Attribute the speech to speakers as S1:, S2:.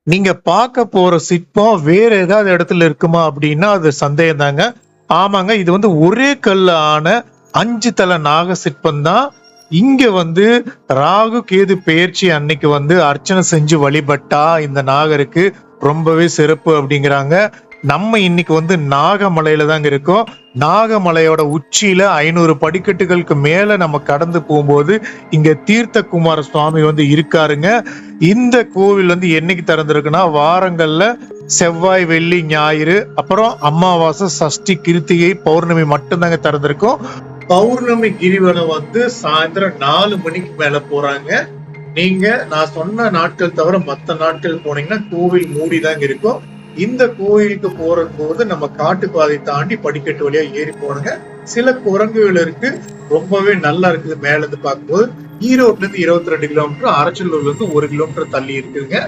S1: நீங்க பார்க்க போற சிற்பம் வேற ஏதாவது இடத்துல இருக்குமா அப்படின்னா அது சந்தேகம் தாங்க. ஆமாங்க, இது வந்து ஒரே கல்ல ஆன 5 தல நாக சிற்பம் தான். இங்க வந்து ராகு கேது பெயர்ச்சி அன்னைக்கு வந்து அர்ச்சனை செஞ்சு வழிபட்டா இந்த நாகருக்கு ரொம்பவே சிறப்பு அப்படிங்கிறாங்க. நம்ம இன்னைக்கு வந்து நாகமலையில தாங்க இருக்கோம். நாகமலையோட உச்சியில 500 படிக்கட்டுகளுக்கு மேல நம்ம கடந்து போகும்போது இங்க தீர்த்த குமார சுவாமி வந்து இருக்காருங்க. இந்த கோவில் வந்து என்னைக்கு திறந்திருக்குன்னா வாரங்கள்ல செவ்வாய், வெள்ளி, ஞாயிறு, அப்புறம் அமாவாசை, சஷ்டி, கிருத்திகை, பௌர்ணமி மட்டும்தாங்க திறந்திருக்கும். பௌர்ணமி கிரிவலம் வந்து சாயந்தரம் 4 மணிக்கு மேல போறாங்க. நீங்க நான் சொன்ன நாட்கள் தவிர மத்த நாட்கள் போனீங்கன்னா கோவில் மூடிதாங்க இருக்கும். இந்த கோயிலுக்கு போறது போது நம்ம காட்டுப்பாதை தாண்டி படிக்கட்டு வழியா ஏறி போனுங்க. சில குரங்குகள் இருக்கு, ரொம்பவே நல்லா இருக்குது மேல இருந்து பார்க்கும்போது. ஈரோட்ல இருந்து 22 கிலோமீட்டர், அரச்சலூர்ல இருந்து 1 கிலோமீட்டர் தள்ளி இருக்குங்க.